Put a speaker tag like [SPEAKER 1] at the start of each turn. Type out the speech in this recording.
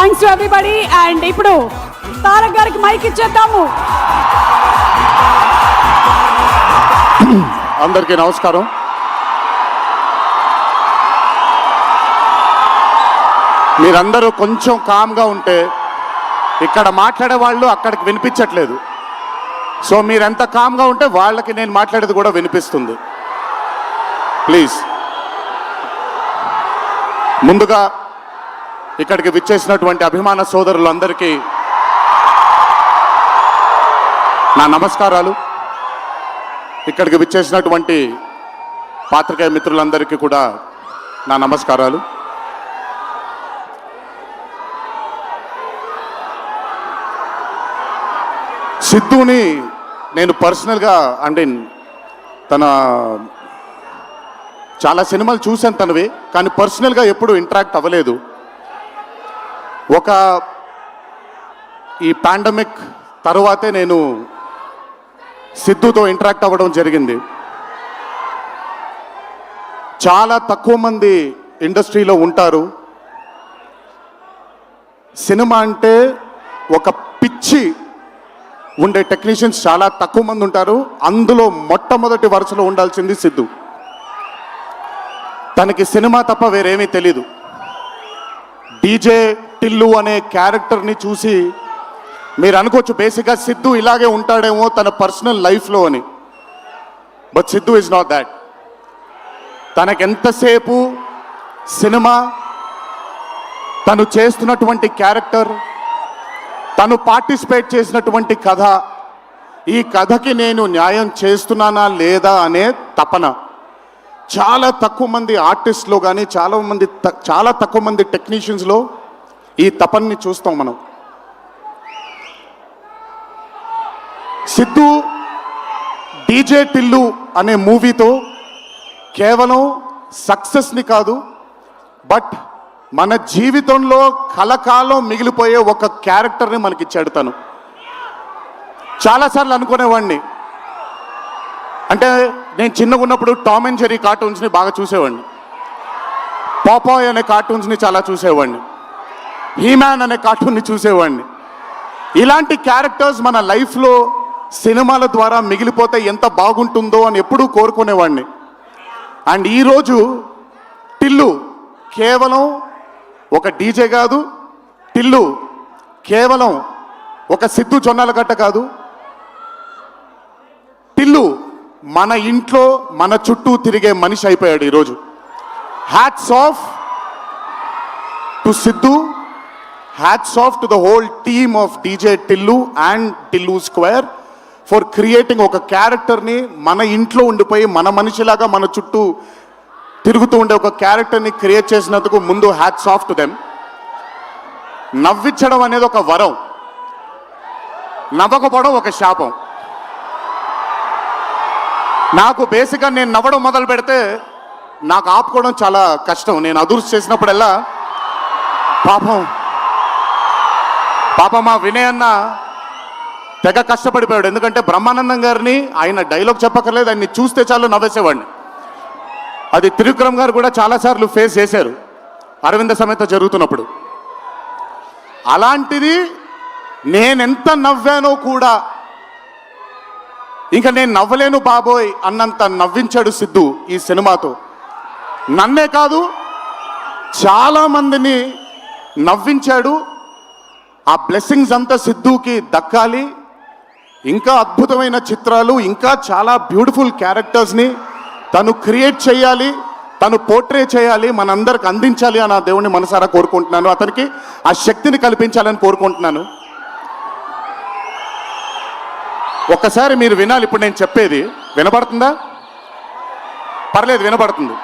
[SPEAKER 1] Thanks to everybody. And ఇప్పుడు తారక్ గారికి mic ఇచ్చేద్దాము.
[SPEAKER 2] అందరికీ నమస్కారం. మీరందరూ కొంచెం కామ్గా ఉంటే ఇక్కడ మాట్లాడే వాళ్ళు అక్కడికి వినిపించట్లేదు. సో మీరెంత కామ్గా ఉంటే వాళ్ళకి నేను మాట్లాడేది కూడా వినిపిస్తుంది. ప్లీజ్. ముందుగా ఇక్కడికి విచ్చేసినటువంటి అభిమాన సోదరులందరికీ నా నమస్కారాలు. ఇక్కడికి విచ్చేసినటువంటి పాత్రికేయ మిత్రులందరికీ కూడా నా నమస్కారాలు. సిద్ధుని నేను పర్సనల్గా అంటే తన చాలా సినిమాలు చూశాను తనవి, కానీ పర్సనల్గా ఎప్పుడు ఇంటరాక్ట్ అవ్వలేదు. ఈ పాండమిక్ తరువాతే నేను సిద్ధుతో ఇంటరాక్ట్ అవ్వడం జరిగింది. చాలా తక్కువ మంది ఇండస్ట్రీలో ఉంటారు. సినిమా అంటే ఒక పిచ్చి ఉండే టెక్నీషియన్స్ చాలా తక్కువ మంది ఉంటారు. అందులో మొట్టమొదటి వరుసలో ఉండాల్సింది సిద్ధు. తనకి సినిమా తప్ప వేరేమీ తెలీదు. డీజే టిల్లు అనే క్యారెక్టర్ని చూసి మీరు అనుకోవచ్చు బేసిక్గా సిద్ధు ఇలాగే ఉంటాడేమో తన పర్సనల్ లైఫ్లో అని. But Siddhu is not that. తనకెంతసేపు సినిమా, తను చేస్తున్నటువంటి క్యారెక్టర్, తను పార్టిసిపేట్ చేసినటువంటి కథ, ఈ కథకి నేను న్యాయం చేస్తున్నానా లేదా అనే తపన. చాలా తక్కువ మంది ఆర్టిస్ట్లో కానీ చాలా తక్కువ మంది టెక్నీషియన్స్లో ఈ తపనని చూస్తాం మనం. సిద్ధు డీజే టిల్లు అనే మూవీతో కేవలం సక్సెస్ని కాదు, బట్ మన జీవితంలో కలకాలం మిగిలిపోయే ఒక క్యారెక్టర్ని మనకిచ్చాడు తను. చాలాసార్లు అనుకునేవాడిని, అంటే నేను చిన్నగా ఉన్నప్పుడు టామ్ అండ్ జెర్రీ కార్టూన్స్ని బాగా చూసేవాడిని, పాపాయ్ అనే కార్టూన్స్ని చాలా చూసేవాడిని, హీమ్యాన్ అనే కార్టూన్ని చూసేవాడిని. ఇలాంటి క్యారెక్టర్స్ మన లైఫ్లో సినిమాల ద్వారా మిగిలిపోతే ఎంత బాగుంటుందో అని ఎప్పుడూ కోరుకునేవాడిని. అండ్ ఈరోజు టిల్లు కేవలం ఒక డీజే కాదు, టిల్లు కేవలం ఒక సిద్ధు జొన్నలగడ్డ కాదు, టిల్లు మన ఇంట్లో మన చుట్టూ తిరిగే మనిషి అయిపోయాడు ఈరోజు. Hats off to Siddhu, hats off to the whole team of DJ Tillu and Tillu square for creating ఒక క్యారెక్టర్ని మన ఇంట్లో ఉండిపోయి మన మనిషిలాగా మన చుట్టూ తిరుగుతూ ఉండే ఒక క్యారెక్టర్ని క్రియేట్ చేసినందుకు ముందు హ్యాట్స్ ఆఫ్ టు దెమ్. నవ్వించడం అనేది ఒక వరం, నవ్వకపోవడం ఒక శాపం. నాకు బేసిక్గా నేను నవ్వడం మొదలు పెడితే నాకు ఆపుకోవడం చాలా కష్టం. నేను అదుర్స్ చేసినప్పుడల్లా పాపం మా వినయ్ అన్న తెగ కష్టపడిపోయాడు. ఎందుకంటే బ్రహ్మానందం గారిని ఆయన డైలాగ్ చెప్పక్కర్లేదు, ఆయన్ని చూస్తే చాలు నవ్వేసేవాడిని. అది త్రివిక్రమ్ గారు కూడా చాలాసార్లు ఫేస్ చేశారు అరవింద సమేత జరుగుతున్నప్పుడు. అలాంటిది నేనెంత నవ్వానో కూడా ఇంకా నేను నవ్వలేను బాబోయ్ అన్నంత నవ్వించాడు సిద్ధు ఈ సినిమాతో. నన్నే కాదు చాలామందిని నవ్వించాడు. ఆ బ్లెస్సింగ్స్ అంతా సిద్ధుకి దక్కాలి. ఇంకా అద్భుతమైన చిత్రాలు, ఇంకా చాలా బ్యూటిఫుల్ క్యారెక్టర్స్ని తను క్రియేట్ చేయాలి, తను పోర్ట్రే చేయాలి, మనందరికి అందించాలి అని ఆ దేవుణ్ణి మనసారా కోరుకుంటున్నాను. అతనికి ఆ శక్తిని కల్పించాలని కోరుకుంటున్నాను. ఒక్కసారి మీరు వినాలి ఇప్పుడు నేను చెప్పేది. వినపడుతుందా? పర్లేదు, వినపడుతుంది.